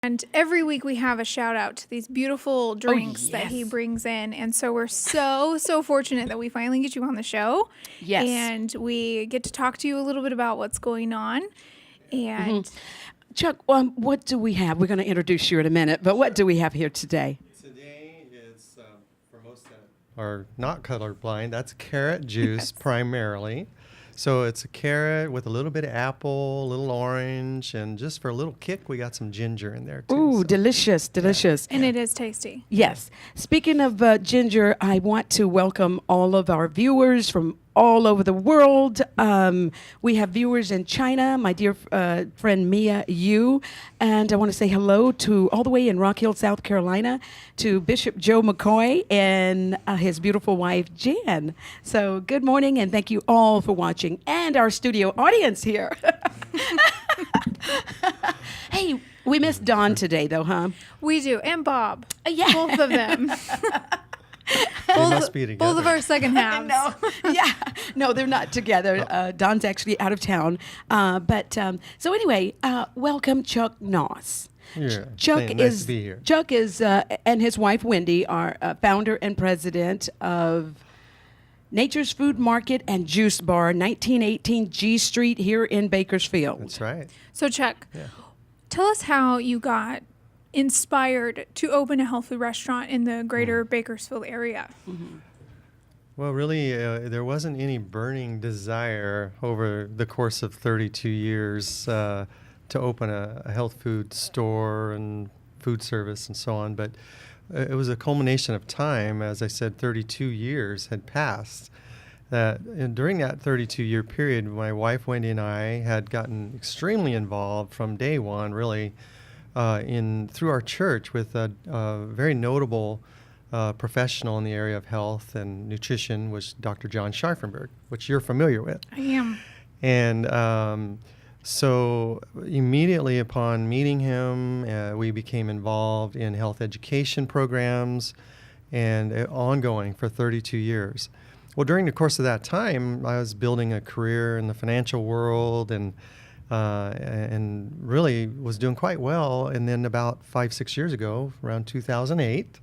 And every week we have a shout out to these beautiful drinks that he brings in. And so we're so fortunate that we finally get you on the show. Yes. And we get to talk to you a little bit about what's going on. And Chuck, what do we have? We're going to introduce you in a minute, but what do we have here today? Today is, for most that are not colorblind, that's carrot juice primarily. So it's a carrot with a little bit of apple, a little orange, and just for a little kick, we got some ginger in there too. Ooh, so. delicious. and it is tasty. Yes. Speaking of ginger, I want to welcome all of our viewers from all over the world. We have viewers in China, my dear friend Mia Yu, and I want to say hello to all the way in Rock Hill, South Carolina, to Bishop Joe McCoy and his beautiful wife Jan. So good morning, and thank you all for watching, and our studio audience here. Hey, we missed Don today, though, huh? We do. And Bob. Yeah. Both of them. They must be together. Both of our second halves. No, yeah, no, they're not together. Don's actually out of town. So anyway, welcome Chuck Noss. Yeah, Chuck nice to be here. Chuck is and his wife Wendy are founder and president of Nature's Food Market and Juice Bar, 1918 G Street here in Bakersfield. That's right. So Chuck, tell us how you got inspired to open a health food restaurant in the greater Bakersfield area. Well, really, there wasn't any burning desire over the course of 32 years to open a health food store and food service and so on. But it was a culmination of time. As I said, 32 years had passed. And during that 32-year period, my wife Wendy and I had gotten extremely involved from day one, really, through our church with a very notable professional in the area of health and nutrition, was Dr. John Scharfenberg, which you're familiar with. I am. And so immediately upon meeting him, we became involved in health education programs and ongoing for 32 years. Well, during the course of that time, I was building a career in the financial world and really was doing quite well. And then about 5-6 years ago, around 2008,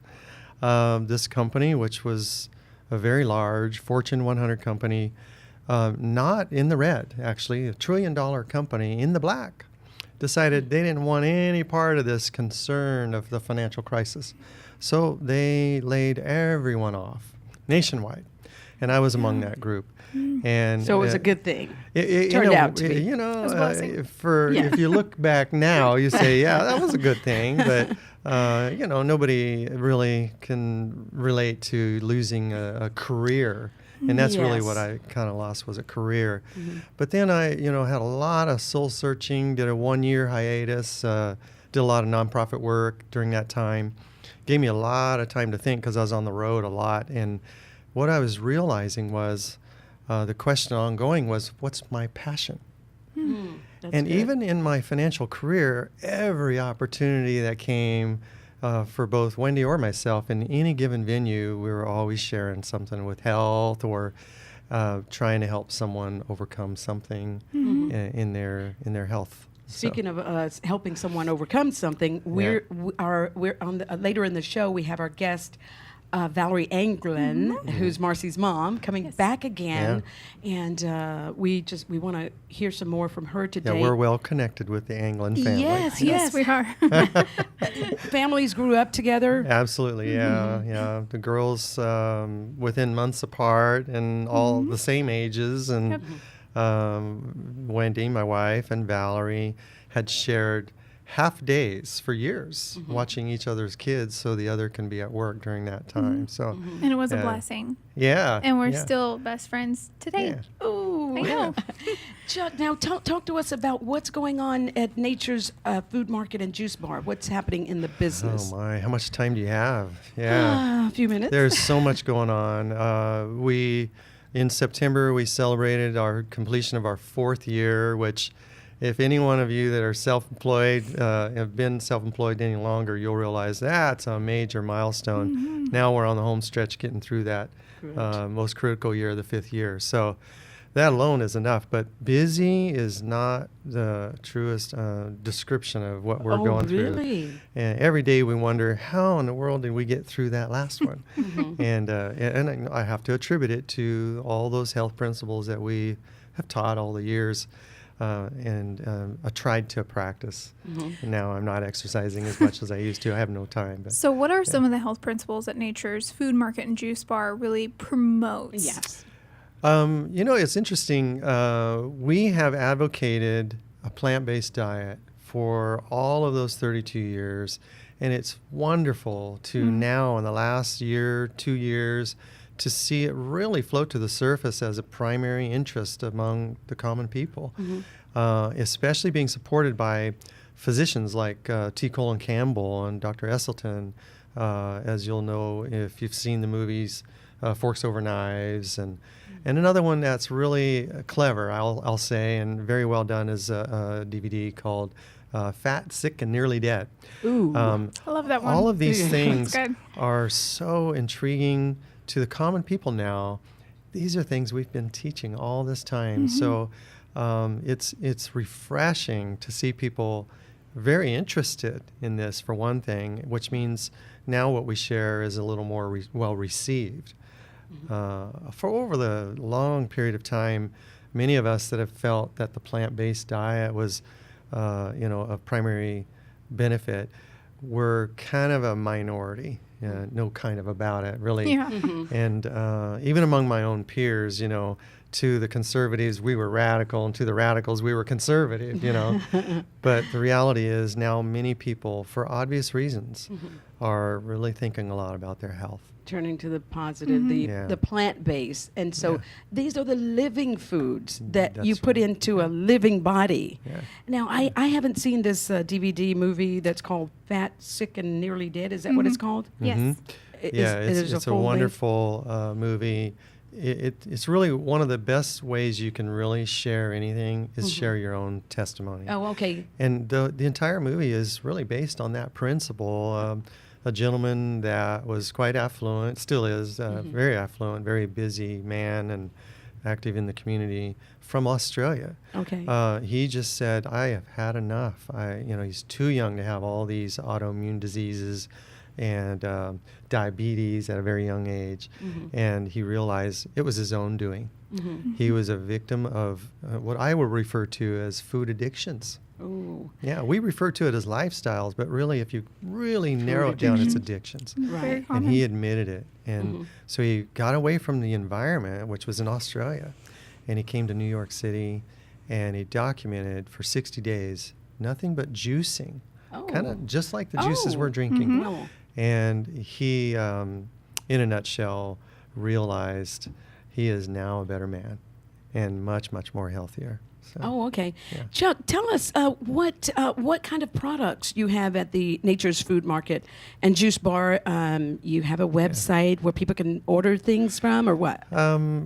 this company, which was a very large Fortune 100 company, not in the red, actually, $1 trillion company in the black, decided they didn't want any part of this concern of the financial crisis. So they laid everyone off nationwide. And I was among that group. And So it was a good thing. It Turned out to be. You It was a blessing. know, if you look back now, you say, yeah, that was a good thing. But, nobody really can relate to losing a career. And that's really what I kind of lost, was a career. But then I, had a lot of soul searching, did a 1-year hiatus, did a lot of nonprofit work during that time. Gave me a lot of time to think because I was on the road a lot. And what I was realizing was the question ongoing was, what's my passion? And good. even in my financial career, every opportunity that came for both Wendy or myself in any given venue, we were always sharing something with health or trying to help someone overcome something in their health. Speaking of helping someone overcome something, we're on later in the show. We have our guest Valerie Anglin, who's Marcy's mom, coming back again, and we want to hear some more from her today. Yeah, we're well connected with the Anglin family. Yes, we are. Families grew up together. Absolutely, yeah. The girls within months apart and all the same ages, and Wendy, my wife, and Valerie had shared half days for years watching each other's kids so the other can be at work during that time. So And it was a blessing. Yeah. And we're still best friends today. Yeah. Ooh. I know. Chuck, now talk to us about what's going on at Nature's Food Market and Juice Bar. What's happening in the business? Oh my, how much time do you have? Yeah. A few minutes. There's so much going on. In September, we celebrated our completion of our 4th year, which if any one of you that are self-employed, have been self-employed any longer, you'll realize that's a major milestone. Now we're on the home stretch getting through that most critical year, the 5th year. So that alone is enough. But busy is not the truest description of what we're going through. Really? And every day we wonder, how in the world did we get through that last one? And I have to attribute it to all those health principles that we have taught all the years. And I tried to practice. Now I'm not exercising as much as I used to. I have no time. But So what are some of the health principles that Nature's Food Market and Juice Bar really promotes? Yes. It's interesting. We have advocated a plant-based diet for all of those 32 years, and it's wonderful to now, in the last year, 2 years, to see it really float to the surface as a primary interest among the common people, especially being supported by physicians like T. Colin Campbell and Dr. Esselstyn, as you'll know if you've seen the movies Forks Over Knives, and another one that's really clever, I'll say, and very well done is a DVD called Fat, Sick, and Nearly Dead. Ooh. I love that one. All of these things That's good. are so intriguing to the common people now. These are things we've been teaching all this time. So it's refreshing to see people very interested in this, for one thing, which means now what we share is a little more well received. For over the long period of time, many of us that have felt that the plant-based diet was, a primary benefit, were kind of a minority. No kind of about it, really. Yeah. And even among my own peers, to the conservatives, we were radical, and to the radicals, we were conservative, But the reality is now many people, for obvious reasons, are really thinking a lot about their health. Turning to the positive, the plant-based. And so these are the living foods that you put into a living body. Yeah. Now, I haven't seen this DVD movie that's called Fat, Sick, and Nearly Dead. Is that what it's called? Yes. It's a full length? wonderful movie. It's really one of the best ways you can really share anything is share your own testimony. Oh, okay. And the entire movie is really based on that principle. A gentleman that was quite affluent, still is, very affluent, very busy man and active in the community from Australia. Okay. He just said, I have had enough. He's too young to have all these autoimmune diseases and diabetes at a very young age. And he realized it was his own doing. He was a victim of what I would refer to as food addictions. Ooh. Yeah, we refer to it as lifestyles, but really, if you really narrow it down, it's addictions. Very Right. common. And he admitted it. And so he got away from the environment, which was in Australia, and he came to New York City, and he documented for 60 days nothing but juicing, kind of just like the juices we're drinking. Oh. And he, in a nutshell, realized he is now a better man and much, much more healthier. So, Oh, okay. Yeah. Chuck, tell us what kind of products you have at the Nature's Food Market and Juice Bar. You have a website where people can order things from, or what?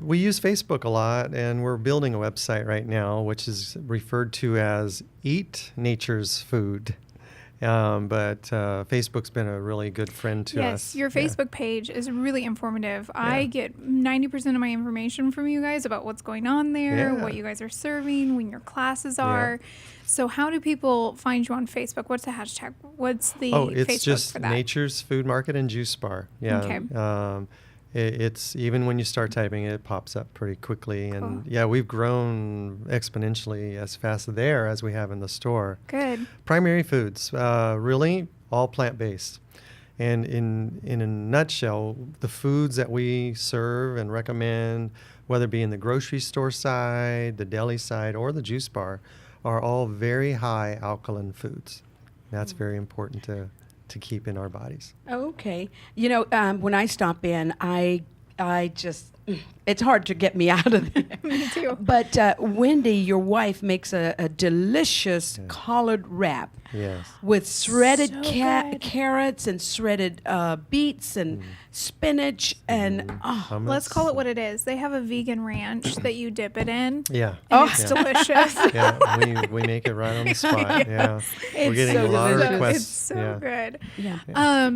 We use Facebook a lot, and we're building a website right now, which is referred to as Eat Nature's Food. But Facebook's been a really good friend to us. Yes, your Facebook page is really informative. I get 90% of my information from you guys about what's going on there, Yeah. what you guys are serving, when your classes are. So how do people find you on Facebook? What's the hashtag? What's the It's Facebook just for that? Nature's Food Market and Juice Bar. Yeah. Okay. It's even when you start typing it pops up pretty quickly. And Cool. we've grown exponentially as fast there as we have in the store. Good. Primary foods, really all plant-based. And in a nutshell, the foods that we serve and recommend, whether it be in the grocery store side, the deli side, or the juice bar, are all very high alkaline foods. That's very important to keep in our bodies. Okay. When I stop in, I just, it's hard to get me out of there. Me too. But Wendy, your wife, makes a delicious collard wrap Yes. with shredded So good. carrots and shredded beets and spinach and Hummus. Let's call it what it is. They have a vegan ranch that you dip it in. Yeah. And it's delicious. Yeah, we make it right on the spot. Yeah. We're It's getting so a lot of delicious. requests. It's so good. yeah.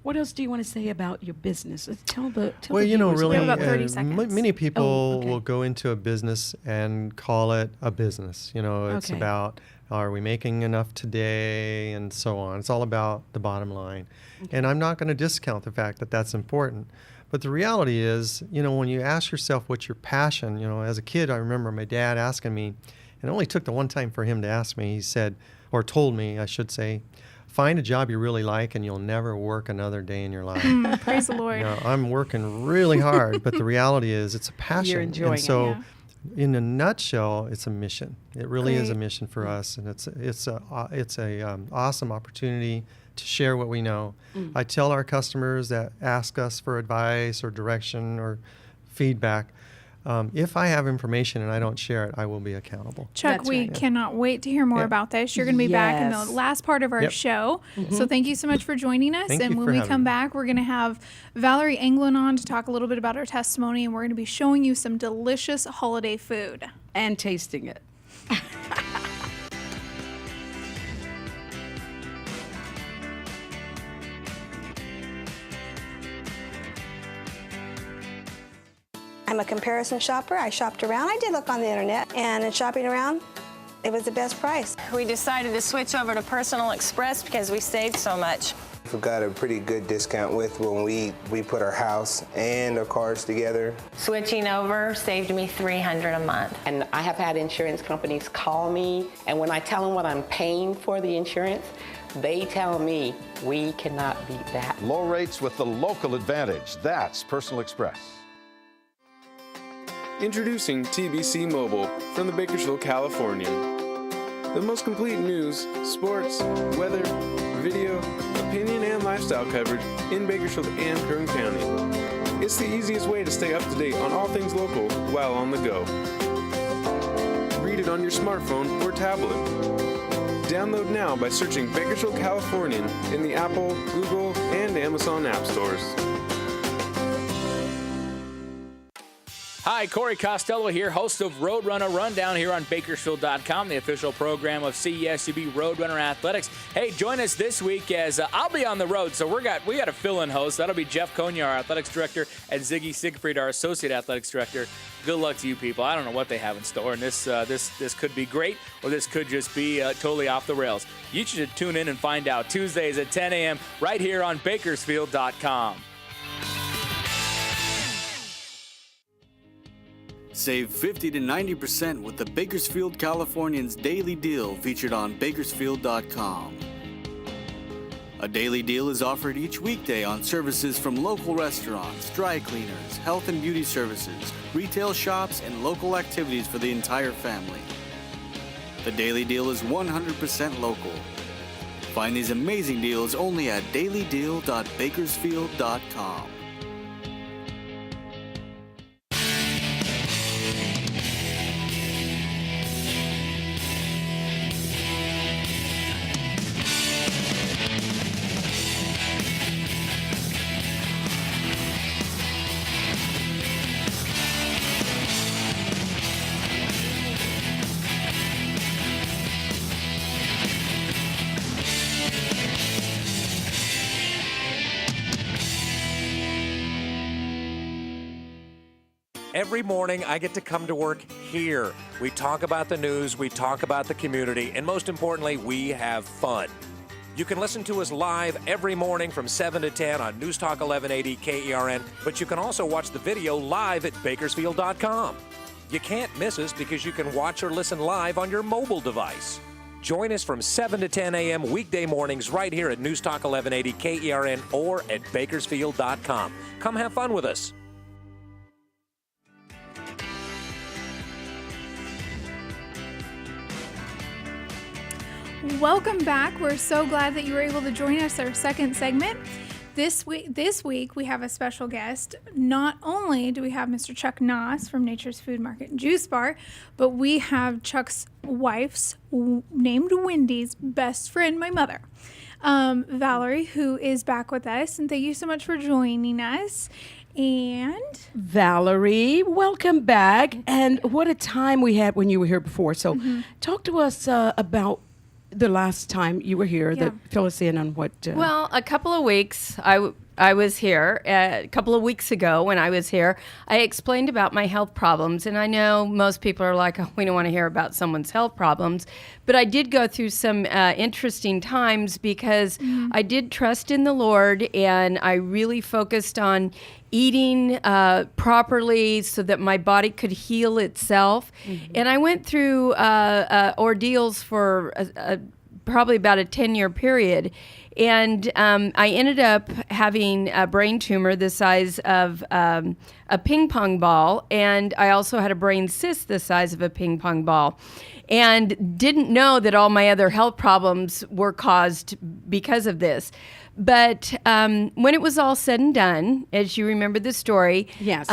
What else do you want to say about your business? Tell the Well, the viewers really, We have about 30 seconds. many people okay. will go into a business and call it a business. It's Okay. about, are we making enough today, and so on. It's all about the bottom line. And I'm not going to discount the fact that that's important. But the reality is, when you ask yourself what's your passion, as a kid, I remember my dad asking me, and it only took the one time for him to ask me, he said, or told me, I should say, find a job you really like and you'll never work another day in your life. Praise the Lord. I'm working really hard, but the reality is it's a passion. You're enjoying and so it. in a nutshell, it's a mission. It really is a Great. mission for us, and it's a awesome opportunity to share what we know. I tell our customers that ask us for advice or direction or feedback, if I have information and I don't share it, I will be accountable. Chuck, That's we right. cannot wait to hear more Yeah. about this. You're going to be back in the Yes. last part of our Yep. show. So thank you so much for joining us. Thank and you when for we having come me. back, we're going to have Valerie Anglin on to talk a little bit about her testimony, and we're going to be showing you some delicious holiday food. and tasting it. I'm a comparison shopper. I shopped around. I did look on the internet, and in shopping around, it was the best price. We decided to switch over to Personal Express because we saved so much. We got a pretty good discount with when we put our house and our cars together. Switching over saved me $300 a month. And I have had insurance companies call me, and when I tell them what I'm paying for the insurance, they tell me we cannot beat that. Low rates with the local advantage. That's Personal Express. Introducing TBC Mobile from the Bakersfield Californian. The most complete news, sports, weather, video, opinion, and lifestyle coverage in Bakersfield and Kern County. It's the easiest way to stay up to date on all things local while on the go. Read it on your smartphone or tablet. Download now by searching Bakersfield Californian in the Apple, Google, and Amazon app stores. Hi, Corey Costello here, host of Roadrunner Rundown here on Bakersfield.com, the official program of CESUB Roadrunner Athletics. Hey, join us this week as I'll be on the road, so we got a fill-in host. That'll be Jeff Konya, our athletics director, and Ziggy Siegfried, our associate athletics director. Good luck to you people. I don't know what they have in store, and this could be great, or this could just be totally off the rails. You should tune in and find out Tuesdays at 10 a.m. right here on Bakersfield.com. Save 50 to 90% with the Bakersfield Californians Daily Deal featured on Bakersfield.com. A daily deal is offered each weekday on services from local restaurants, dry cleaners, health and beauty services, retail shops, and local activities for the entire family. The daily deal is 100% local. Find these amazing deals only at dailydeal.bakersfield.com. Every morning, I get to come to work here. We talk about the news, we talk about the community, and most importantly, we have fun. You can listen to us live every morning from 7 to 10 on News Talk 1180 KERN, but you can also watch the video live at Bakersfield.com. You can't miss us because you can watch or listen live on your mobile device. Join us from 7 to 10 a.m. weekday mornings right here at News Talk 1180 KERN or at Bakersfield.com. Come have fun with us. Welcome back. We're so glad that you were able to join us our second segment. This week we have a special guest. Not only do we have Mr. Chuck Noss from Nature's Food Market and Juice Bar, but we have Chuck's wife's named Wendy's best friend, my mother, Valerie, who is back with us. And thank you so much for joining us. And Valerie, welcome back. And what a time we had when you were here before. So talk to us about the last time you were here? Yeah. Fill us in on what. Well, a couple of weeks. I was here a couple of weeks ago when I was here. I explained about my health problems, and I know most people are like, oh, we don't want to hear about someone's health problems, but I did go through some interesting times because I did trust in the Lord, and I really focused on eating properly so that my body could heal itself. And I went through ordeals for probably about a 10-year period. And I ended up having a brain tumor the size of a ping pong ball. And I also had a brain cyst the size of a ping pong ball. And didn't know that all my other health problems were caused because of this. But when it was all said and done, as you remember the story, Yes.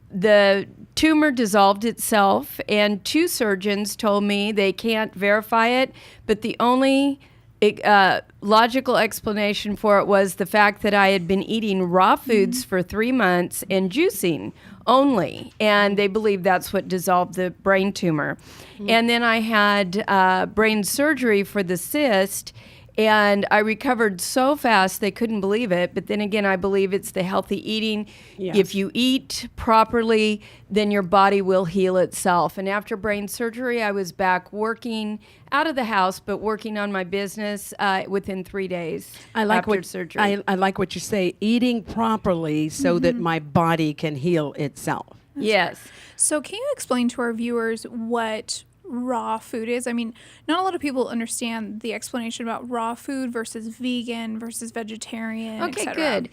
The tumor dissolved itself, and 2 surgeons told me they can't verify it, but the only logical explanation for it was the fact that I had been eating raw foods for 3 months and juicing only, and they believe that's what dissolved the brain tumor. And then I had brain surgery for the cyst, and I recovered so fast they couldn't believe it. But then again, I believe it's the healthy eating. Yes. If you eat properly, then your body will heal itself. And after brain surgery, I was back working out of the house, but working on my business within 3 days after surgery. I like what you say, eating properly so that my body can heal itself. Yes. So can you explain to our viewers what raw food is? I mean, not a lot of people understand the explanation about raw food versus vegan versus vegetarian, Okay, et cetera. good.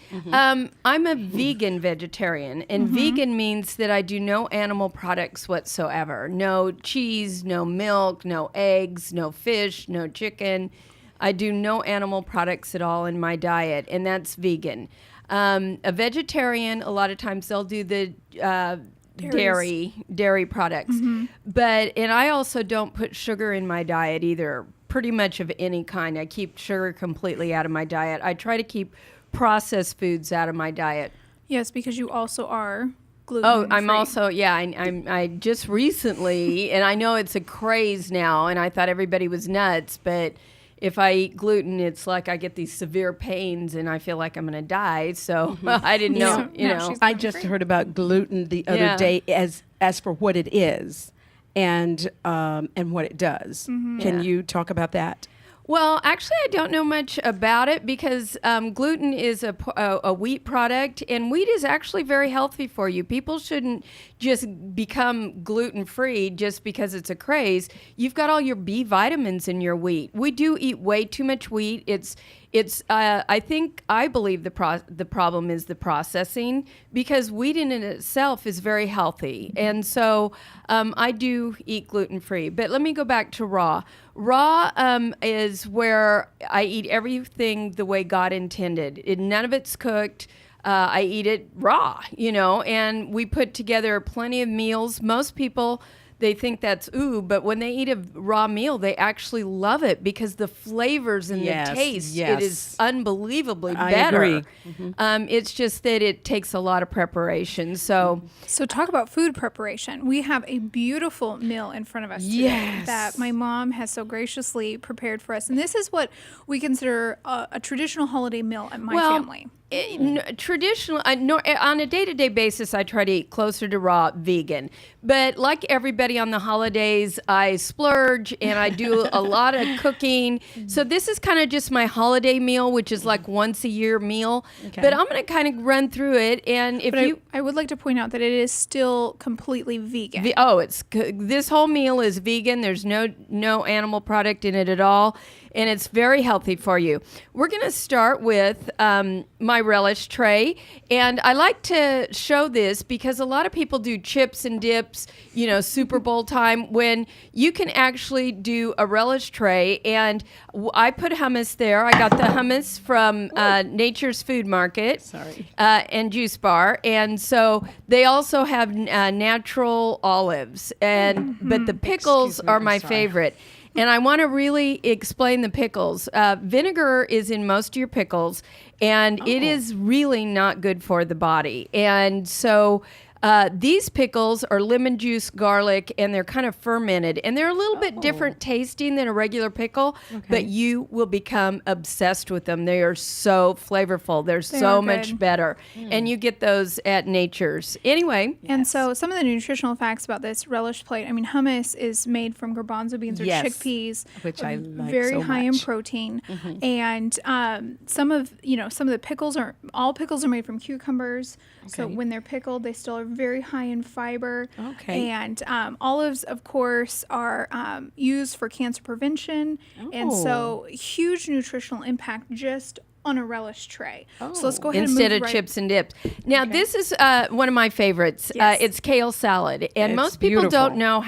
I'm a vegan vegetarian, and vegan means that I do no animal products whatsoever. No cheese, no milk, no eggs, no fish, no chicken. I do no animal products at all in my diet, and that's vegan. A vegetarian, a lot of times they'll do the dairy products. And I also don't put sugar in my diet either, pretty much of any kind. I keep sugar completely out of my diet. I try to keep processed foods out of my diet. Yes, because you also are gluten. Oh, I'm also, I just recently, and I know it's a craze now, and I thought everybody was nuts, but if I eat gluten, it's like I get these severe pains and I feel like I'm going to die. So I didn't know, I just heard about gluten the other day as for what it is and what it does. Can you talk about that? Well, actually, I don't know much about it because gluten is a wheat product, and wheat is actually very healthy for you. People shouldn't just become gluten-free just because it's a craze. You've got all your B vitamins in your wheat. We do eat way too much wheat. I believe the problem is the processing, because wheat in itself is very healthy. And so I do eat gluten-free. But let me go back to raw. Raw is where I eat everything the way God intended. None of it's cooked. I eat it raw, and we put together plenty of meals. Most people, they think that's but when they eat a raw meal, they actually love it because the flavors and the taste, it is unbelievably better. I agree. It's just that it takes a lot of preparation. So talk about food preparation. We have a beautiful meal in front of us today that my mom has so graciously prepared for us. And this is what we consider a traditional holiday meal at my family. Traditional, on a day-to-day basis, I try to eat closer to raw vegan. But like everybody on the holidays, I splurge and I do a lot of cooking. So this is kind of just my holiday meal, which is like once a year meal. Okay. But I'm going to kind of run through it. And I would like to point out that it is still completely vegan. This whole meal is vegan. There's no animal product in it at all. And it's very healthy for you. We're going to start with my relish tray. And I like to show this because a lot of people do chips and dips, Super Bowl time, when you can actually do a relish tray. And I put hummus there. I got the hummus from Nature's Food Market and Juice Bar. And so they also have natural olives. But the pickles are my favorite. And I want to really explain the pickles. Vinegar is in most of your pickles, and it is really not good for the body. And so These pickles are lemon juice, garlic, and they're kind of fermented. And they're a little bit different tasting than a regular pickle, but you will become obsessed with them. They are so flavorful. They're so much better. And you get those at Nature's. Anyway. And so some of the nutritional facts about this relish plate, I mean, hummus is made from garbanzo beans or chickpeas, which I like very so high in much. protein. And some of the pickles all pickles are made from cucumbers. So when they're pickled, they still are very high in fiber. And olives, of course, are used for cancer prevention. And so huge nutritional impact just on a relish tray. So let's go ahead instead and move of chips and dips. Now, this is one of my favorites. It's kale salad. And It's most people beautiful. don't know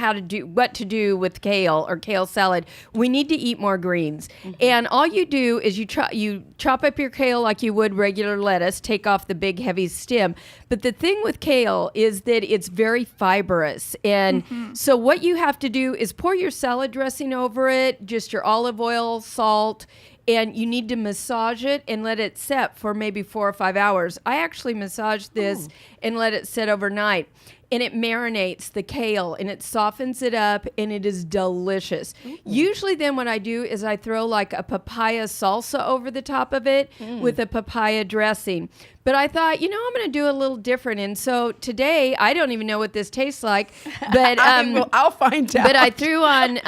what to do with kale or kale salad. We need to eat more greens. And all you do is you chop up your kale like you would regular lettuce, take off the big heavy stem. But the thing with kale is that it's very fibrous. And so what you have to do is pour your salad dressing over it, just your olive oil, salt, and you need to massage it and let it set for maybe 4 or 5 hours. I actually massaged this and let it sit overnight. And it marinates the kale and it softens it up and it is delicious. Usually then what I do is I throw like a papaya salsa over the top of it with a papaya dressing. But I thought, I'm going to do a little different. And so today, I don't even know what this tastes like. But I'll find out. But I threw on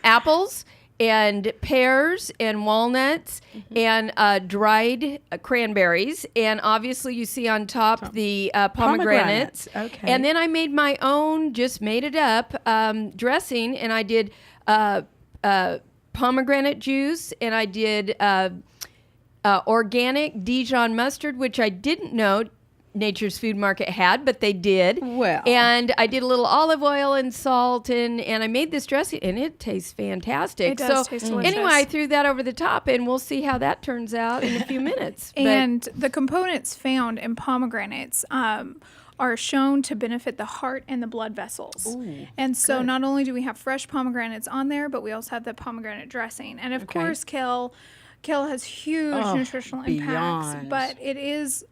apples and pears and walnuts and dried cranberries. And obviously you see on top the pomegranates. Okay. And then I made my own, just made it up, dressing. And I did pomegranate juice and I did organic Dijon mustard, which I didn't know Nature's Food Market had, but they did. Well. And I did a little olive oil and salt, and I made this dressing, and it tastes fantastic. It does taste delicious. Anyway, I threw that over the top, and we'll see how that turns out in a few minutes. And the components found in pomegranates are shown to benefit the heart and the blood vessels. And so not only do we have fresh pomegranates on there, but we also have the pomegranate dressing. And of course, kale has huge nutritional impacts, but it is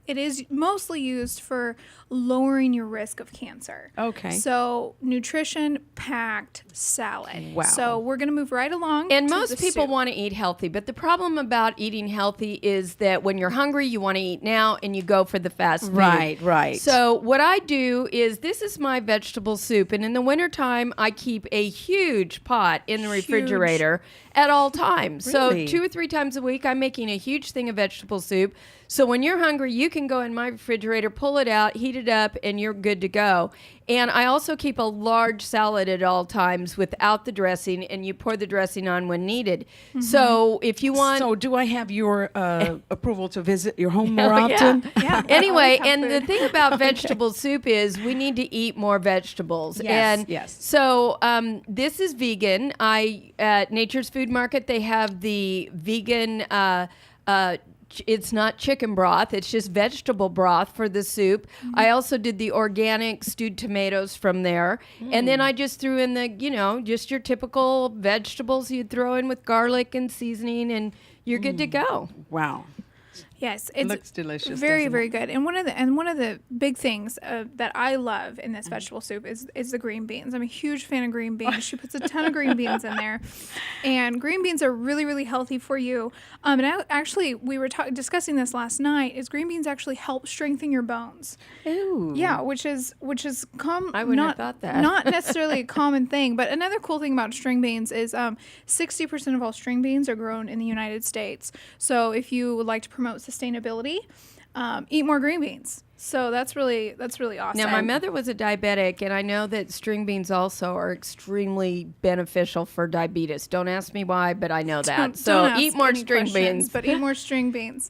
mostly used for lowering your risk of cancer. So nutrition-packed salad. Wow. So we're going to move right along. And to most the people soup. want to eat healthy, but the problem about eating healthy is that when you're hungry, you want to eat now, and you go for the fast food. Right. So what I do is, this is my vegetable soup, and in the wintertime, I keep a huge pot in the refrigerator at all times. Really? So 2 or 3 times a week, I'm making a huge thing of vegetable soup. So when you're hungry, you can go in my refrigerator, pull it out, heat it up, and you're good to go. And I also keep a large salad at all times without the dressing, and you pour the dressing on when needed. So if you want... So do I have your approval to visit your home more often? Yeah. Anyway, Always have and the food. thing about vegetable soup is we need to eat more vegetables. Yes, And yes. so this is vegan. At Nature's Food Market, they have the vegan it's not chicken broth. It's just vegetable broth for the soup. I also did the organic stewed tomatoes from there. And then I just threw in the, just your typical vegetables you'd throw in with garlic and seasoning, and you're good to go. Wow. Yes, it looks delicious. Very, doesn't very it? good. And one of the big things that I love in this vegetable soup is the green beans. I'm a huge fan of green beans. She puts a ton of green beans in there, and green beans are really, really healthy for you. And we were discussing this last night. Is green beans actually help strengthen your bones? Ooh. Yeah, which is I wouldn't have thought that. Not necessarily a common thing, but another cool thing about string beans is 60% of all string beans are grown in the United States. So if you would like to promote sustainability, eat more green beans. So that's really awesome. Now, my mother was a diabetic, and I know that string beans also are extremely beneficial for diabetes. Don't ask me why, but I know that. So Don't eat ask more any string questions, beans. but eat more string beans.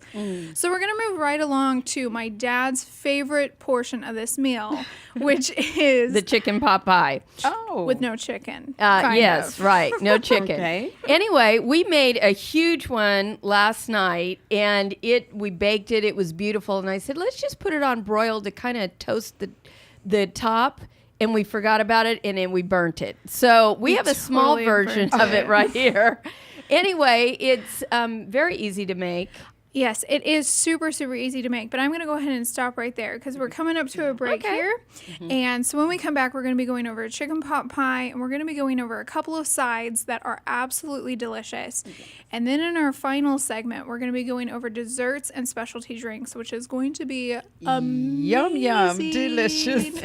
So we're going to move right along to my dad's favorite portion of this meal, which is The chicken pot pie. Oh. with no chicken. kind Yes, of. right. No chicken. Okay. Anyway, we made a huge one last night, and we baked it. It was beautiful. And I said, let's just put it on broil to kind of toast the top. And we forgot about it, and then we burnt it. So we have a small totally version burnt of it it. right here. Anyway, it's very easy to make. Yes, it is super, super easy to make, but I'm going to go ahead and stop right there because we're coming up to a break here. And so when we come back, we're going to be going over a chicken pot pie, and we're going to be going over a couple of sides that are absolutely delicious. And then in our final segment, we're going to be going over desserts and specialty drinks, which is going to be amazing. Yum, yum, delicious.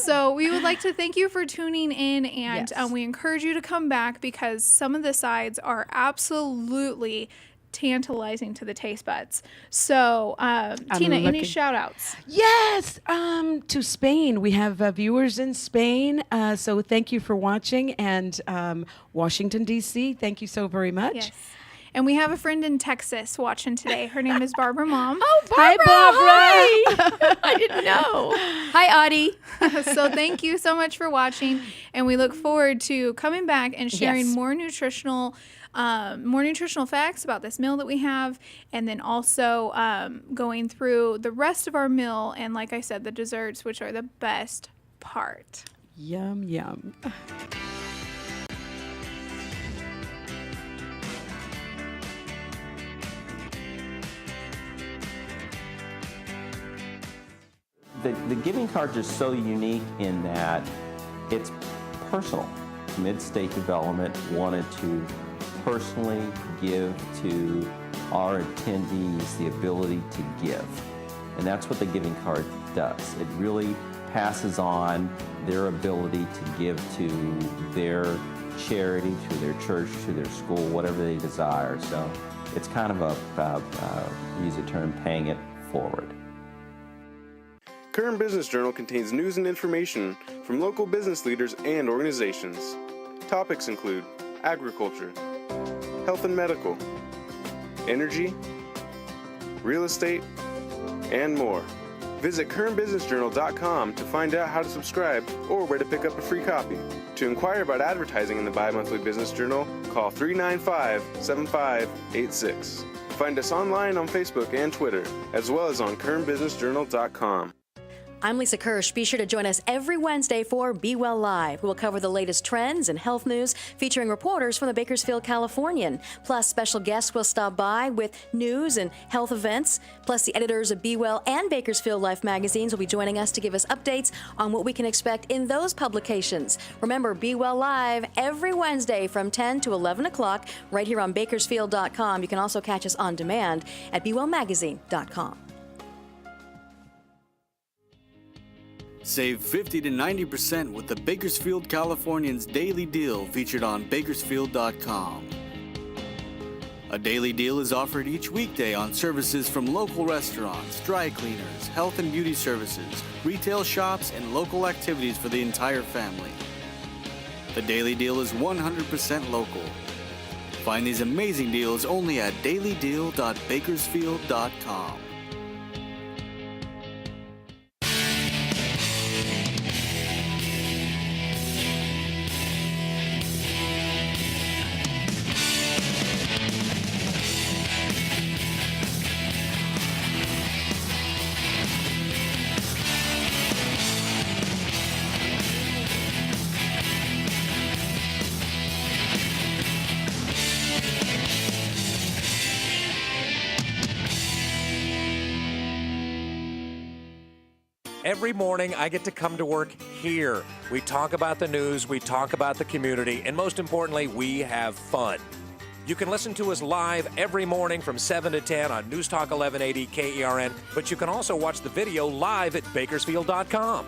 So we would like to thank you for tuning in, and we encourage you to come back because some of the sides are absolutely tantalizing to the taste buds. So, Tina, any shout outs? Yes, to Spain. We have viewers in Spain. So thank you for watching. And Washington, D.C., thank you so very much. Yes. And we have a friend in Texas watching today. Her name is Barbara Mom. Oh, Barbara! Hi, Barbara! I didn't know. Hi, Audie. So thank you so much for watching. And we look forward to coming back and sharing more nutritional facts about this meal that we have, and then also going through the rest of our meal, and like I said, the desserts, which are the best part. Yum, yum. The giving cards are so unique in that it's personal. Mid-State Development wanted to personally give to our attendees the ability to give. And that's what the giving card does. It really passes on their ability to give to their charity, to their church, to their school, whatever they desire. So it's kind of use the term, paying it forward. Current Business Journal contains news and information from local business leaders and organizations. Topics include agriculture, health and medical, energy, real estate, and more. Visit currentbusinessjournal.com to find out how to subscribe or where to pick up a free copy. To inquire about advertising in the Bi-Monthly Business Journal, call 395-7586. Find us online on Facebook and Twitter, as well as on currentbusinessjournal.com. I'm Lisa Kirsch. Be sure to join us every Wednesday for Be Well Live. We'll cover the latest trends and health news featuring reporters from the Bakersfield Californian. Plus, special guests will stop by with news and health events. Plus, the editors of Be Well and Bakersfield Life magazines will be joining us to give us updates on what we can expect in those publications. Remember, Be Well Live every Wednesday from 10 to 11 o'clock right here on Bakersfield.com. You can also catch us on demand at BeWellMagazine.com. Save 50 to 90% with the Bakersfield Californian's Daily Deal featured on Bakersfield.com. A daily deal is offered each weekday on services from local restaurants, dry cleaners, health and beauty services, retail shops, and local activities for the entire family. The Daily Deal is 100% local. Find these amazing deals only at dailydeal.bakersfield.com. Every morning, I get to come to work here. We talk about the news, we talk about the community, and most importantly, we have fun. You can listen to us live every morning from 7 to 10 on News Talk 1180 KERN, but you can also watch the video live at Bakersfield.com.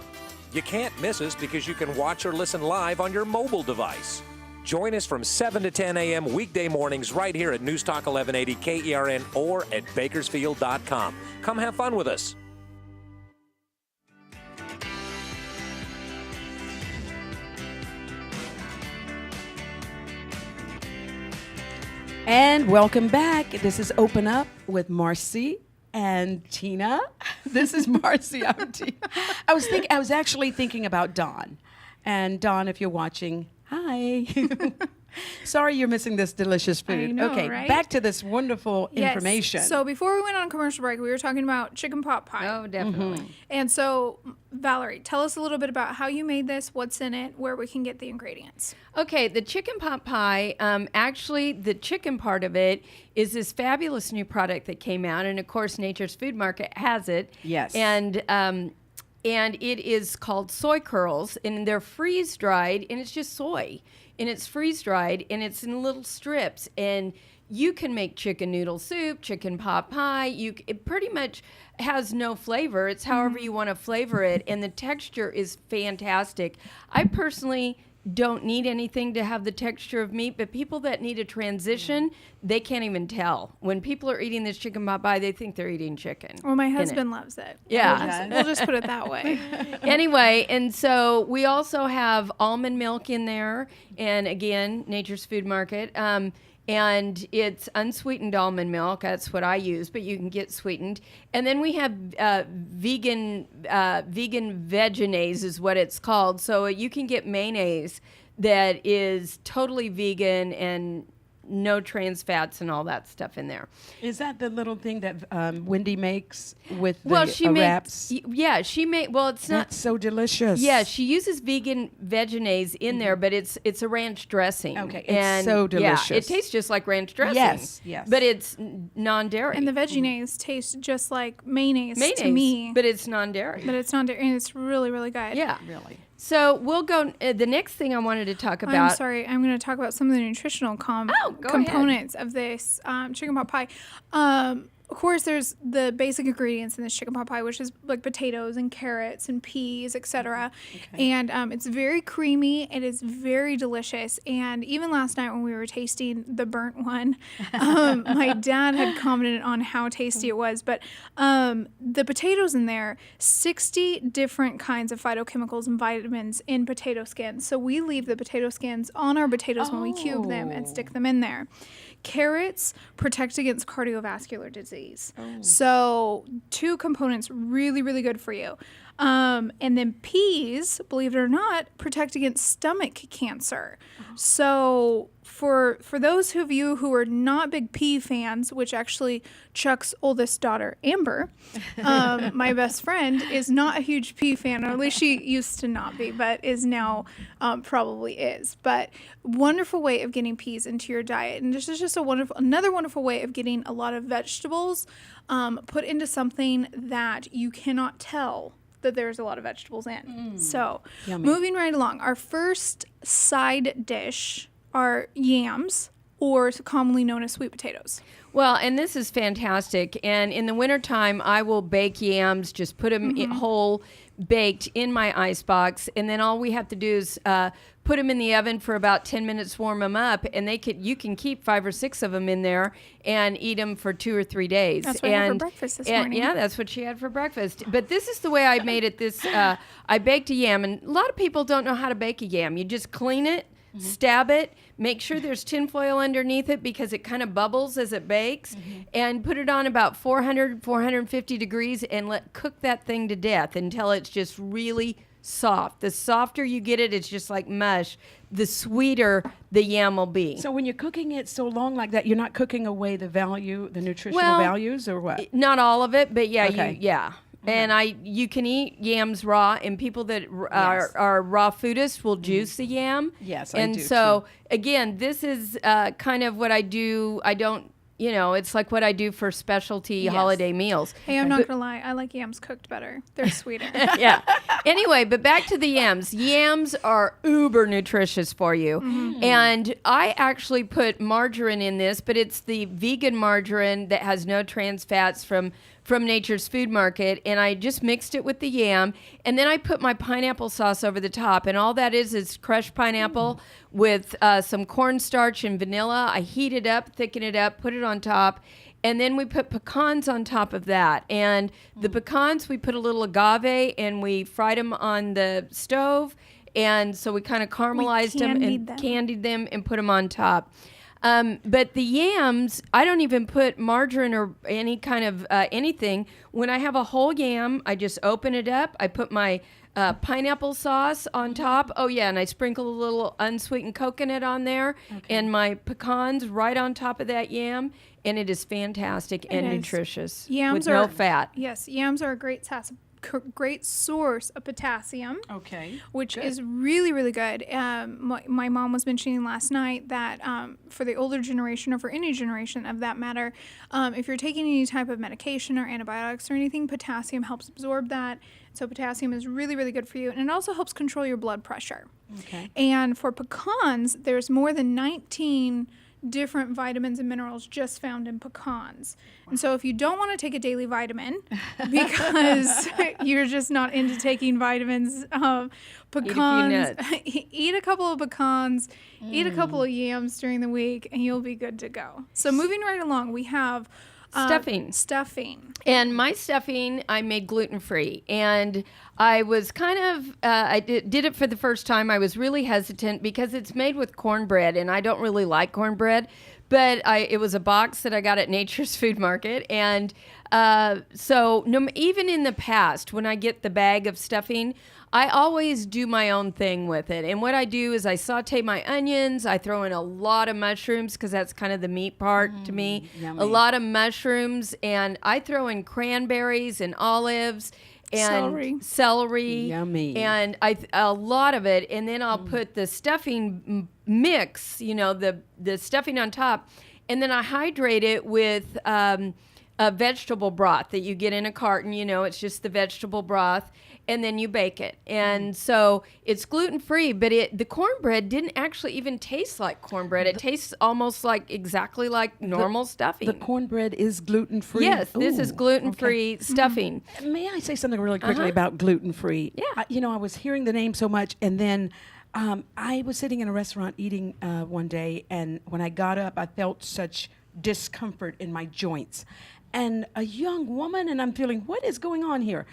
You can't miss us because you can watch or listen live on your mobile device. Join us from 7 to 10 a.m. weekday mornings right here at News Talk 1180 KERN or at Bakersfield.com. Come have fun with us. And welcome back. This is Open Up with Marcy and Tina. This is Marcy. I'm Tina. I was actually thinking about Dawn. And Dawn, if you're watching, hi. Sorry you're missing this delicious food. I know, okay, right? back to this wonderful information. So before we went on commercial break, we were talking about chicken pot pie. Oh, definitely. And so Valerie, tell us a little bit about how you made this, what's in it, where we can get the ingredients. Okay, the chicken pot pie, actually the chicken part of it is this fabulous new product that came out, and of course Nature's Food Market has it. Yes. And it is called soy curls, and they're freeze dried, and it's just soy, and it's freeze dried, and it's in little strips, and you can make chicken noodle soup, chicken pot pie. It pretty much has no flavor. It's however you want to flavor it, and the texture is fantastic. I personally don't need anything to have the texture of meat, but people that need a transition, they can't even tell. When people are eating this chicken pot pie, they think they're eating chicken. Well, my husband loves it. Yeah. We'll just put it that way. Anyway, and so we also have almond milk in there, and again, Nature's Food Market. And it's unsweetened almond milk. That's what I use, but you can get sweetened. And then we have vegan Vegenaise is what it's called. So you can get mayonnaise that is totally vegan and no trans fats and all that stuff in there. Is that the little thing that Wendy makes with the she wraps? Yeah, she made. Well, it's not. That's so delicious. Yeah, she uses vegan Vegenaise in there, but it's a ranch dressing. Okay, it's so delicious. Yeah, it tastes just like ranch dressing. Yes. But it's non-dairy. And the Vegenaise tastes just like mayonnaise to me. But it's non-dairy. But it's non-dairy, and it's really, really good. Yeah. Really. So we'll go. The next thing I wanted to talk about. I'm sorry. I'm going to talk about some of the nutritional components ahead. of this chicken pot pie. Of course, there's the basic ingredients in this chicken pot pie, which is like potatoes and carrots and peas, etc. And it's very creamy. It is very delicious. And even last night when we were tasting the burnt one, my dad had commented on how tasty it was. But the potatoes in there, 60 different kinds of phytochemicals and vitamins in potato skins. So we leave the potato skins on our potatoes when we cube them and stick them in there. Carrots protect against cardiovascular disease. So 2 components really, really good for you. And then peas, believe it or not, protect against stomach cancer. So for those of you who are not big pea fans, which actually Chuck's oldest daughter, Amber, my best friend, is not a huge pea fan, or at least she used to not be, but is now probably is. But wonderful way of getting peas into your diet. And this is just another wonderful way of getting a lot of vegetables put into something that you cannot tell that there's a lot of vegetables in. So moving right along, our first side dish are yams, or commonly known as sweet potatoes. Well, and this is fantastic. And in the wintertime, I will bake yams, just put them whole baked in my ice box. And then all we have to do is put them in the oven for about 10 minutes, warm them up. And you can keep 5 or 6 of them in there and eat them for 2 or 3 days. That's what I had for breakfast this morning. Yeah, that's what she had for breakfast. But this is the way I made it. I baked a yam. And a lot of people don't know how to bake a yam. You just clean it. Stab it, make sure there's tinfoil underneath it because it kind of bubbles as it bakes, and put it on about 450 degrees and cook that thing to death until it's just really soft. The softer you get it, it's just like mush, the sweeter the yam will be. So when you're cooking it so long like that, you're not cooking away the nutritional values, or what? Not all of it, but yeah, Okay. And you can eat yams raw, and people that are raw foodists will juice the yam. Yes, I and do, so again, this is kind of what I do. I don't, it's like what I do for specialty holiday meals. Hey, I'm not gonna lie, I like yams cooked better. They're sweeter. Yeah. Anyway, but back to the yams. Yams are uber nutritious for you. And I actually put margarine in this, but it's the vegan margarine that has no trans fats from Nature's Food Market, and I just mixed it with the yam, and then I put my pineapple sauce over the top, and all that is crushed pineapple with some cornstarch and vanilla. I heat it up, thicken it up, put it on top, and then we put pecans on top of that. And the pecans, we put a little agave, and we fried them on the stove, and so we kind of caramelized them and candied them and put them on top. But the yams, I don't even put margarine or any kind of anything. When I have a whole yam, I just open it up. I put my pineapple sauce on top. Oh, yeah, and I sprinkle a little unsweetened coconut on there. And my pecans right on top of that yam. And it is fantastic and nutritious Yams with no fat. Yes, yams are a great great source of potassium. Okay. Which is really, really good. My mom was mentioning last night that for the older generation, or for any generation of that matter, if you're taking any type of medication or antibiotics or anything, potassium helps absorb that. So potassium is really, really good for you. And it also helps control your blood pressure. Okay. And for pecans, there's more than 19 different vitamins and minerals just found in pecans. And so if you don't want to take a daily vitamin because you're just not into taking vitamins, pecans, eat a couple of pecans, eat a couple of yams during the week, and you'll be good to go. So moving right along, we have Stuffing. And my stuffing, I made gluten-free. And I was kind of, I did it for the first time. I was really hesitant because it's made with cornbread, and I don't really like cornbread. But it was a box that I got at Nature's Food Market. And so even in the past, when I get the bag of stuffing, I always do my own thing with it. And what I do is I saute my onions. I throw in a lot of mushrooms because that's kind of the meat part to me. Yummy. A lot of mushrooms. And I throw in cranberries and olives and celery. Yummy. And a lot of it. And then I'll put the stuffing mix, the stuffing on top. And then I hydrate it with a vegetable broth that you get in a carton. It's just the vegetable broth. And then you bake it. And so it's gluten-free, but the cornbread didn't actually even taste like cornbread. It tastes almost exactly like normal stuffing. The cornbread is gluten-free? Yes, this is gluten-free stuffing. May I say something really quickly about gluten-free? Yeah. I was hearing the name so much, and then I was sitting in a restaurant eating one day, and when I got up, I felt such discomfort in my joints. And a young woman, and I'm feeling, what is going on here?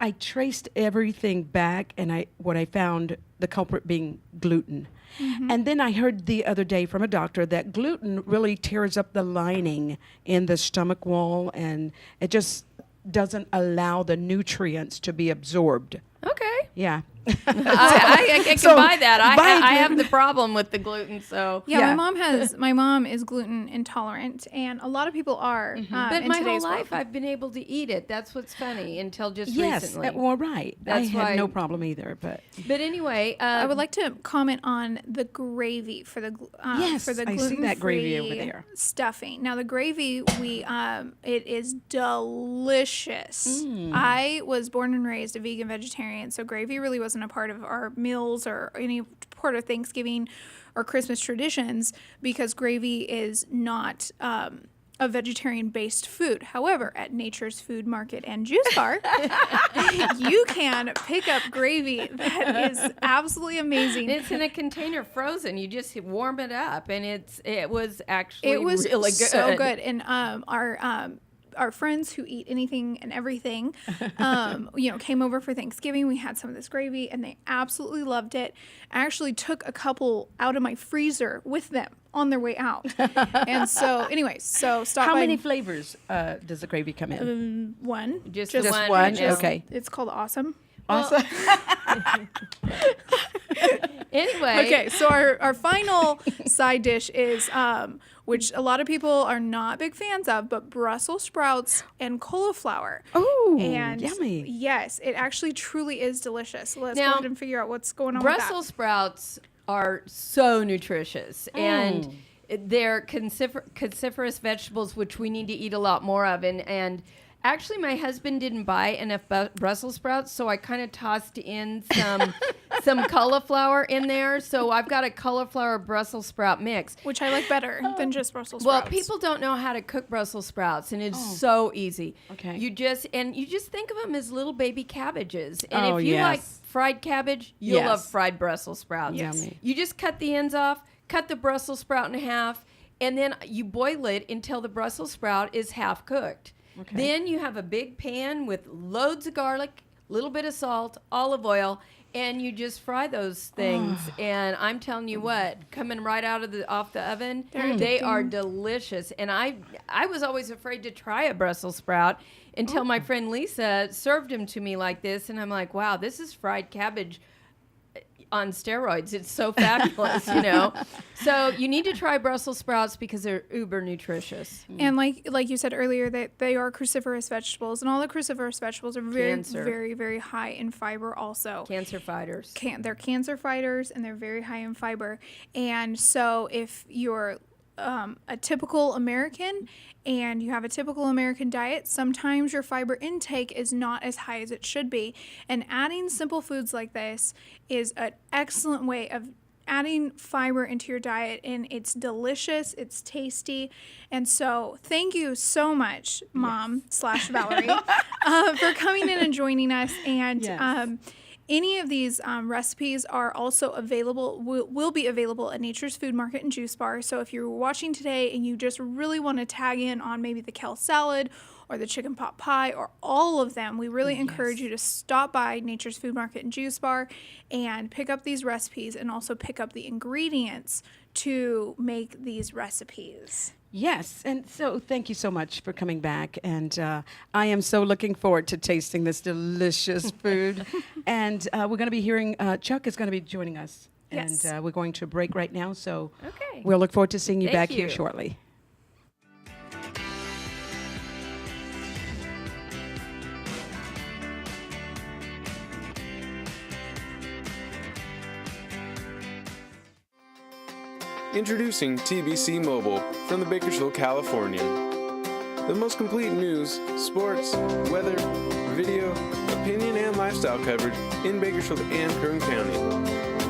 I traced everything back, and what I found, the culprit being gluten. And then I heard the other day from a doctor that gluten really tears up the lining in the stomach wall, and it just doesn't allow the nutrients to be absorbed. Okay. Yeah. I can buy that. I have the problem with the gluten, so yeah. My mom is gluten intolerant, and a lot of people are. But my whole life I've been able to eat it. That's what's funny until just recently. Yes, well, right. I had no problem either, but anyway, I would like to comment on the gravy for the for the I see that gravy over gluten-free there. stuffing. Now the gravy it is delicious. I was born and raised a vegan vegetarian, so gravy really wasn't a part of our meals or any part of Thanksgiving or Christmas traditions because gravy is not a vegetarian-based food. However, at Nature's Food Market and Juice Bar, you can pick up gravy that is absolutely amazing. It's in a container frozen. You just warm it up, and it was actually really good. So good. And our friends who eat anything and everything, came over for Thanksgiving. We had some of this gravy, and they absolutely loved it. I actually took a couple out of my freezer with them on their way out. And so, stop by. How many flavors does the gravy come in? One. Just one? Okay. It's called Awesome. Awesome. Anyway. Okay, so our final side dish is, which a lot of people are not big fans of, but Brussels sprouts and cauliflower. Oh, and yummy. Yes, it actually truly is delicious. So let's go ahead and figure out what's going on with that. Brussels sprouts are so nutritious, and they're cruciferous vegetables, which we need to eat a lot more of. And actually, my husband didn't buy enough Brussels sprouts, so I kind of tossed in some cauliflower in there. So I've got a cauliflower Brussels sprout mix, which I like better than just Brussels sprouts. Well, people don't know how to cook Brussels sprouts, and it's so easy. Okay. You just think of them as little baby cabbages, and if you like fried cabbage, you'll love fried Brussels sprouts. Yummy. You just cut the ends off, cut the Brussels sprout in half, and then you boil it until the Brussels sprout is half cooked. Okay. Then you have a big pan with loads of garlic, a little bit of salt, olive oil, and you just fry those things. And I'm telling you what, coming right off the oven, they are delicious. And I was always afraid to try a Brussels sprout until my friend Lisa served them to me like this, and I'm like, wow, this is fried cabbage. on steroids. It's so fabulous, you know. So you need to try Brussels sprouts because they're uber nutritious. And like you said earlier, that they are cruciferous vegetables, and all the cruciferous vegetables are very, very high in fiber also. Cancer fighters. They're cancer fighters, and they're very high in fiber. And so if you're a typical American and you have a typical American diet, sometimes your fiber intake is not as high as it should be. And adding simple foods like this is an excellent way of adding fiber into your diet, and it's delicious, it's tasty. And so thank you so much, Mom / Valerie, for coming in and joining us. And any of these recipes are also available, will be available at Nature's Food Market and Juice Bar. So if you're watching today and you just really want to tag in on maybe the kale salad or the chicken pot pie or all of them, we really encourage you to stop by Nature's Food Market and Juice Bar and pick up these recipes, and also pick up the ingredients to make these recipes. Yes, and so thank you so much for coming back, and I am so looking forward to tasting this delicious food. And we're going to be hearing, Chuck is going to be joining us, Yes. and we're going to break right now, so we'll look forward to seeing you back here shortly. Introducing TBC Mobile from the Bakersfield Californian. The most complete news, sports, weather, video, opinion, and lifestyle coverage in Bakersfield and Kern County.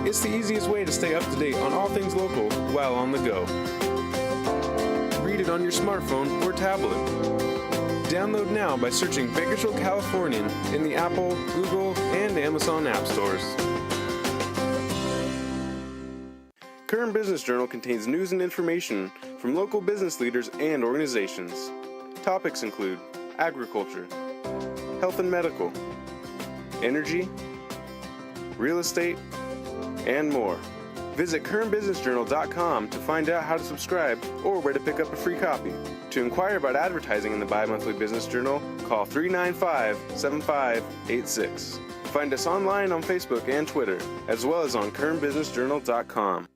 It's the easiest way to stay up to date on all things local while on the go. Read it on your smartphone or tablet. Download now by searching Bakersfield Californian in the Apple, Google, and Amazon app stores. Kern Business Journal contains news and information from local business leaders and organizations. Topics include agriculture, health and medical, energy, real estate, and more. Visit KernBusinessJournal.com to find out how to subscribe or where to pick up a free copy. To inquire about advertising in the bi-monthly Business Journal, call 395-7586. Find us online on Facebook and Twitter, as well as on KernBusinessJournal.com.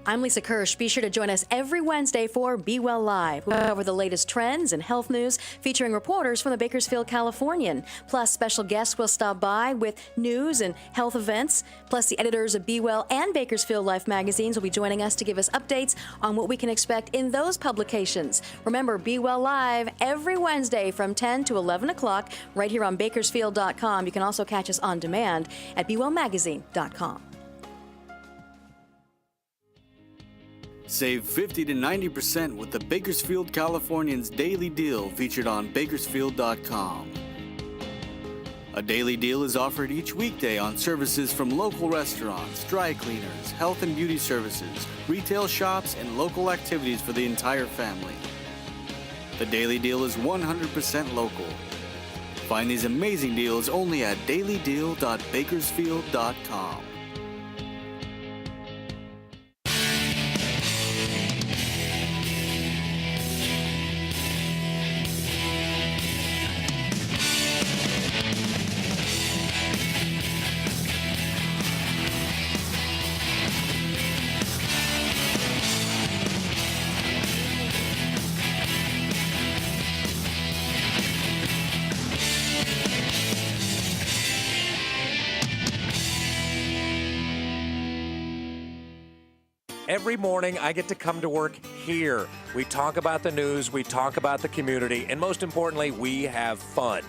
I'm Lisa Kirsch. Be sure to join us every Wednesday for Be Well Live. We'll cover the latest trends and health news featuring reporters from the Bakersfield Californian. Plus, special guests will stop by with news and health events. Plus, the editors of Be Well and Bakersfield Life magazines will be joining us to give us updates on what we can expect in those publications. Remember, Be Well Live every Wednesday from 10 to 11 o'clock right here on Bakersfield.com. You can also catch us on demand at BeWellMagazine.com. Save 50 to 90% with the Bakersfield Californian's Daily Deal featured on Bakersfield.com. A daily deal is offered each weekday on services from local restaurants, dry cleaners, health and beauty services, retail shops, and local activities for the entire family. The Daily Deal is 100% local. Find these amazing deals only at dailydeal.bakersfield.com. Every morning, I get to come to work here. We talk about the news, we talk about the community, and most importantly, we have fun.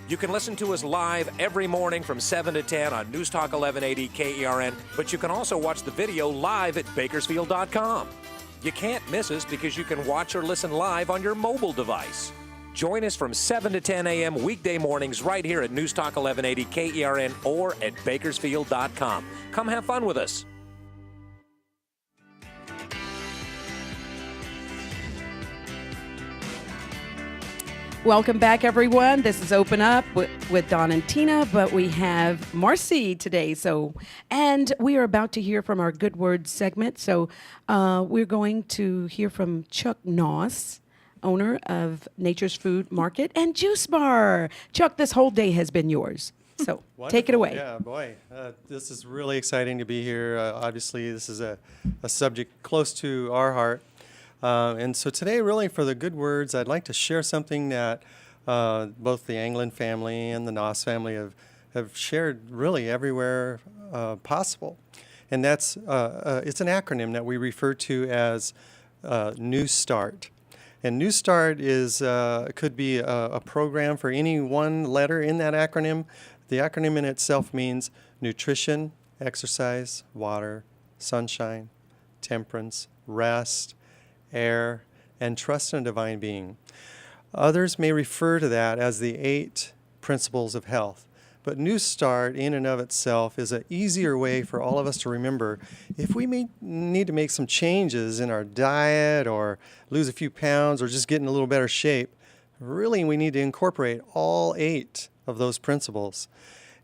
You can listen to us live every morning from 7 to 10 on News Talk 1180 KERN, but you can also watch the video live at Bakersfield.com. You can't miss us because you can watch or listen live on your mobile device. Join us from 7 to 10 a.m. weekday mornings right here at News Talk 1180 KERN or at Bakersfield.com. Come have fun with us. Welcome back, everyone. This is Open Up with Don and Tina, but we have Marcy today. And we are about to hear from our Good Words segment. So we're going to hear from Chuck Noss, owner of Nature's Food Market and Juice Bar. Chuck, this whole day has been yours. So take it Wonderful. away. Yeah, boy, this is really exciting to be here. Obviously, this is a subject close to our heart. And so today, really, for the good words, I'd like to share something that both the Anglin family and the Noss family have shared really everywhere possible. And that's, it's an acronym that we refer to as New Start. And New Start is could be a program for any one letter in that acronym. The acronym in itself means nutrition, exercise, water, sunshine, temperance, rest, air, and trust in a divine being. Others may refer to that as the 8 principles of health. But New Start in and of itself is an easier way for all of us to remember if we need to make some changes in our diet or lose a few pounds or just get in a little better shape. Really, we need to incorporate all 8 of those principles.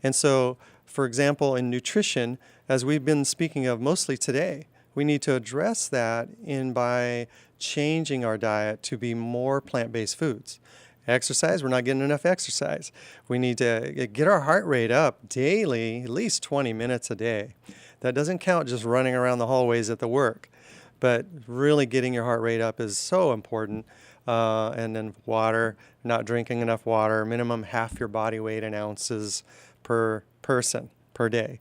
And so, for example, in nutrition, as we've been speaking of mostly today, we need to address that by changing our diet to be more plant-based foods. Exercise, we're not getting enough exercise. We need to get our heart rate up daily, at least 20 minutes a day. That doesn't count just running around the hallways at the work, but really getting your heart rate up is so important. And then water, not drinking enough water, minimum half your body weight in ounces per person per day.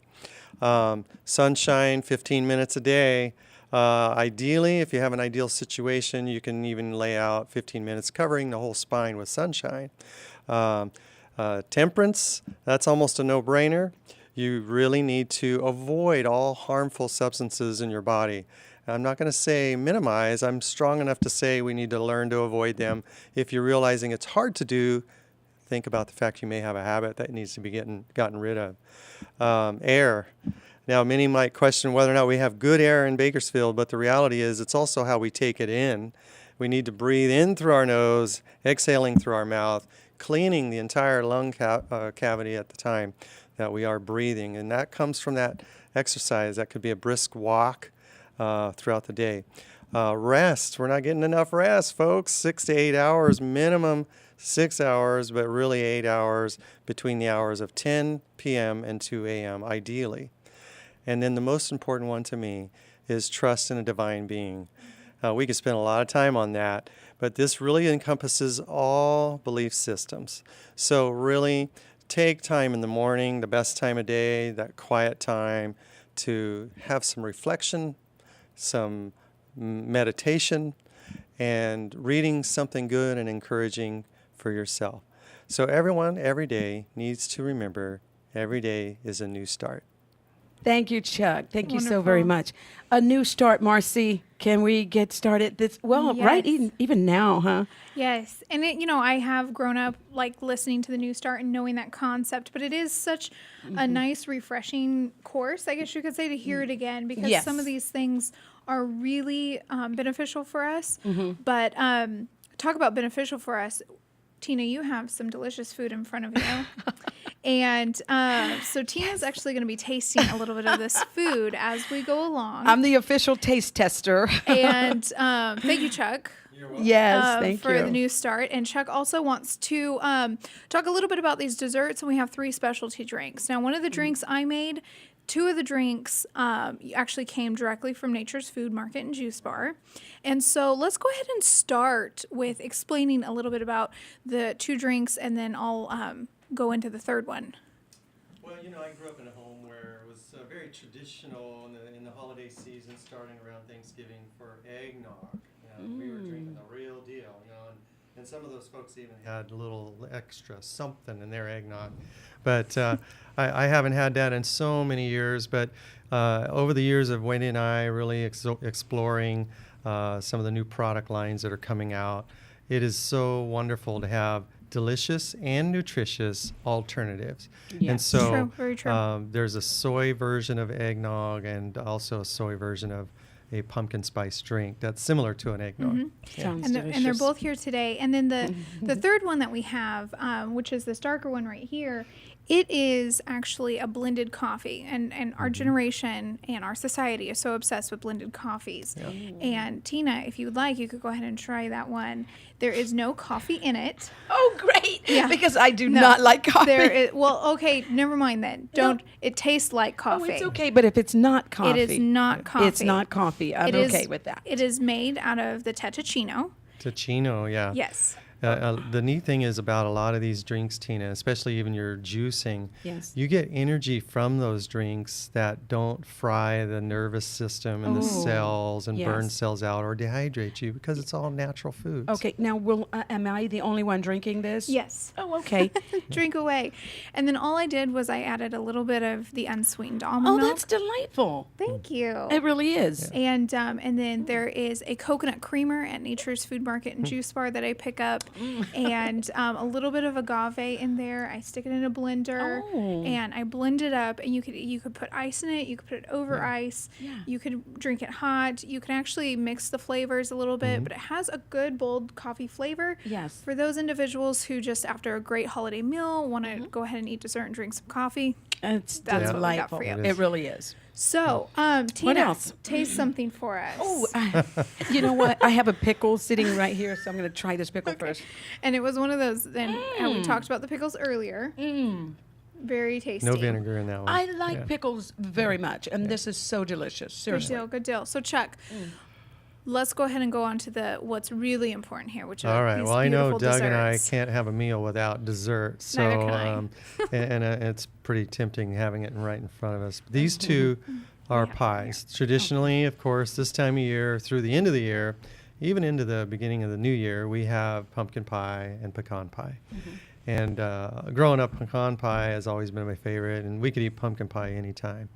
Sunshine, 15 minutes a day. Ideally, if you have an ideal situation, you can even lay out 15 minutes covering the whole spine with sunshine. Temperance, that's almost a no-brainer. You really need to avoid all harmful substances in your body. I'm not going to say minimize. I'm strong enough to say we need to learn to avoid them. If you're realizing it's hard to do, think about the fact you may have a habit that needs to be gotten rid of. Air. Now, many might question whether or not we have good air in Bakersfield, but the reality is it's also how we take it in. We need to breathe in through our nose, exhaling through our mouth, cleaning the entire lung cavity at the time that we are breathing. And that comes from that exercise. That could be a brisk walk throughout the day. Rest. We're not getting enough rest, folks. 6 to 8 hours minimum. 6 hours, but really 8 hours between the hours of 10 p.m. and 2 a.m. ideally. And then the most important one to me is trust in a divine being. We could spend a lot of time on that, but this really encompasses all belief systems. So really take time in the morning, the best time of day, that quiet time, to have some reflection, some meditation, and reading something good and encouraging for yourself. So everyone, every day, needs to remember every day is a new start. Thank you, Chuck. Thank you so Wonderful. very much. A new start, Marcy. Can we get started? Right, Yes. even now, huh? Yes. And I have grown up like listening to the New Start and knowing that concept, but it is such a nice, refreshing course, I guess you could say, to hear it again, because Yes. some of these things are really beneficial for us. But talk about beneficial for us. Tina, you have some delicious food in front of you. And so Tina's actually going to be tasting a little bit of this food as we go along. I'm the official taste tester. And thank you, Chuck. Yes, thank for you. the New Start. And Chuck also wants to talk a little bit about these desserts, and we have 3 specialty drinks. Now, one of the drinks I made, 2 of the drinks actually came directly from Nature's Food Market and Juice Bar. And so let's go ahead and start with explaining a little bit about the 2 drinks, and then I'll go into the third one. Well, I grew up in a home where it was very traditional in the holiday season, starting around Thanksgiving, for eggnog. We were drinking the real deal, and some of those folks even had a little extra something in their eggnog. But I haven't had that in so many years. But over the years of Wendy and I really exploring some of the new product lines that are coming out, it is so wonderful to have delicious and nutritious alternatives. Yes. And so True, very true. there's a soy version of eggnog and also a soy version of a pumpkin spice drink that's similar to an eggnog. Sounds and delicious. they're both here today. And then the third one that we have, which is this darker one right here, it is actually a blended coffee. And our generation and our society is so obsessed with blended coffees. And Tina, if you would like, you could go ahead and try that one. There is no coffee in it. Oh, great! Yeah. Because I do not like coffee. Well, okay, never mind then. Don't. It tastes like coffee. Oh, it's okay, but if it's not coffee, It is not coffee. It's not coffee. I'm okay with that. It is made out of the Tettuccino. Ticino, yeah. Yes. The neat thing is about a lot of these drinks, Tina, especially even your juicing, you get energy from those drinks that don't fry the nervous system and the cells and burn cells out or dehydrate you because it's all natural foods. Okay, now am I the only one drinking this? Yes. Oh, okay. Drink away. And then all I did was I added a little bit of the unsweetened almond milk. That's delightful. Thank you. It really is. And then there is a coconut creamer at Nature's Food Market and Juice Bar that I pick up. And a little bit of agave in there. I stick it in a blender and I blend it up. And you could put ice in it. You could put it over ice. Yeah. You could drink it hot. You can actually mix the flavors a little bit, but it has a good bold coffee flavor. Yes. For those individuals who just after a great holiday meal want to go ahead and eat dessert and drink some coffee. It's That's delightful. what we got for you. It really is. So, Tina, else? taste something for us. Oh, you know what? I have a pickle sitting right here, so I'm going to try this pickle first. And it was one of those, and we talked about the pickles earlier. Very tasty. No vinegar in that one. I like pickles very much, and this is so delicious. Seriously. Good deal. So, Chuck, let's go ahead and go on to what's really important here, which are all right. these Well, I know beautiful Doug and I desserts. can't have a meal without dessert. So, Neither can I. and it's pretty tempting having it right in front of us. These two are pies. Traditionally, of course, this time of year through the end of the year, even into the beginning of the new year, we have pumpkin pie and pecan pie. And growing up, pecan pie has always been my favorite, and we could eat pumpkin pie anytime.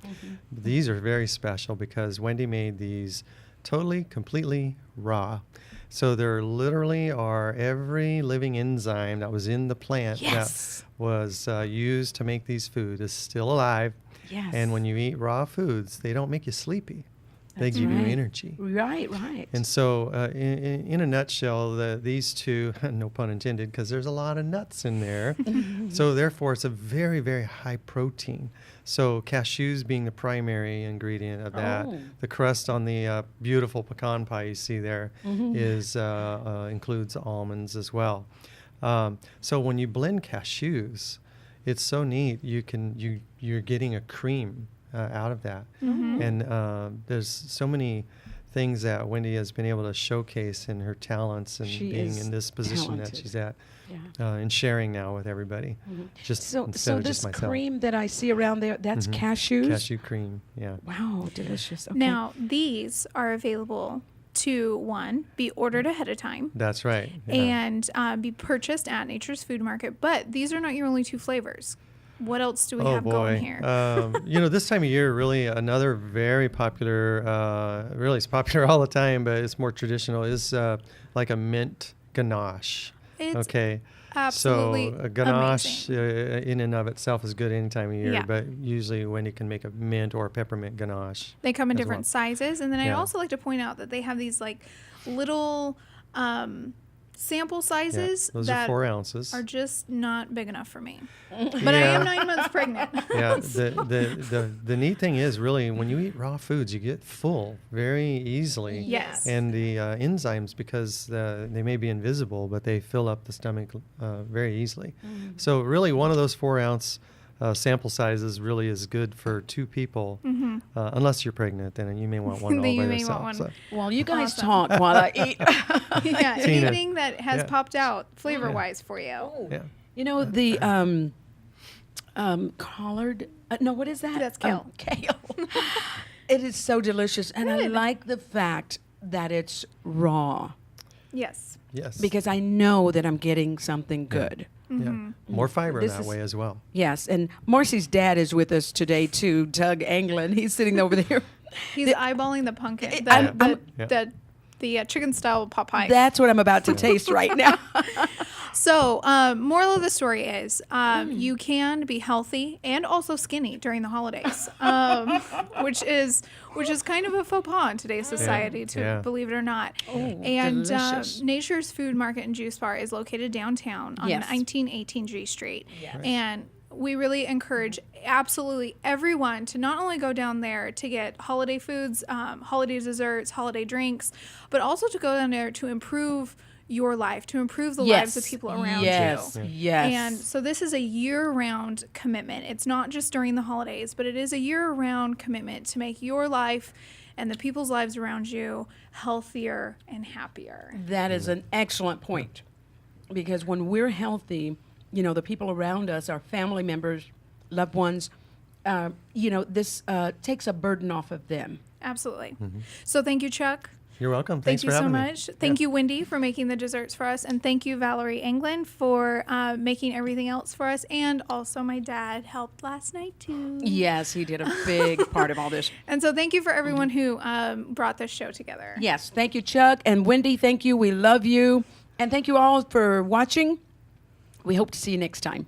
But these are very special because Wendy made these totally, completely raw. So there literally are every living enzyme that was in the plant that was used to make these foods is still alive. Yes. And when you eat raw foods, they don't make you sleepy. They give you energy. Right. And so in a nutshell, these two, no pun intended, because there's a lot of nuts in there. So therefore, it's a very, very high protein. So cashews being the primary ingredient of that. The crust on the beautiful pecan pie you see there is includes almonds as well. So when you blend cashews, it's so neat. You're getting a cream out of that. And there's so many things that Wendy has been able to showcase in her talents and being in this position that she's at and sharing now with everybody. Just So instead of this just myself. cream that I see around there, that's cashews? Cashew cream, yeah. Wow, delicious. Okay. Now, these are available to be ordered ahead of time. That's right. Yeah. And be purchased at Nature's Food Market. But these are not your only two flavors. What else do we have going here? This time of year, really another very popular, really it's popular all the time, but it's more traditional, is like a mint ganache. It's absolutely so a ganache in and of itself is good any time of year, Yeah. but usually Wendy can make a mint or peppermint ganache. They come in as different well. sizes. And then I Yeah. also like to point out that they have these like little sample sizes those that are 4 ounces. are just not big enough for me. But I am 9 months pregnant. Yeah, the neat thing is really when you eat raw foods, you get full very easily. Yes. And the enzymes, because they may be invisible, but they fill up the stomach very easily. So really one of those 4 ounce sample sizes really is good for 2 people, unless you're pregnant, then you may want one all by You may yourself. want one. Well, you guys talk while I eat. Yeah, Tina. anything that has popped out flavor-wise for you. Yeah. You know, the collard, no, what is that? That's kale. Kale. It is so delicious. And I like the fact that it's raw Yes. Yes. because I know that I'm getting something good. Yeah. More fiber This that is- way as well. Yes, and Marcy's dad is with us today too, Doug Anglin. He's sitting over there. He's eyeballing the pumpkin, I'm- the chicken style pot pie. That's what I'm about to taste right now. So, moral of the story is you can be healthy and also skinny during the holidays, which is kind of a faux pas in today's society, believe it or not. And Nature's Food Market and Juice Bar is located downtown on 1918 G Street. And we really encourage absolutely everyone to not only go down there to get holiday foods, holiday desserts, holiday drinks, but also to go down there to improve your life, to improve the lives of people around you. Yes. And so this is a year-round commitment. It's not just during the holidays, but it is a year-round commitment to make your life and the people's lives around you healthier and happier. That is an excellent point, because when we're healthy, you know, the people around us, our family members, loved ones, you know, this takes a burden off of them. Absolutely. So thank you, Chuck. You're welcome. Thanks Thank for you so having much. me. Thank you, Wendy, for making the desserts for us. And thank you, Valerie England, for making everything else for us. And also my dad helped last night, too. Yes, he did a big part of all this. And so thank you for everyone who brought this show together. Yes, thank you, Chuck. And Wendy, thank you. We love you. And thank you all for watching. We hope to see you next time.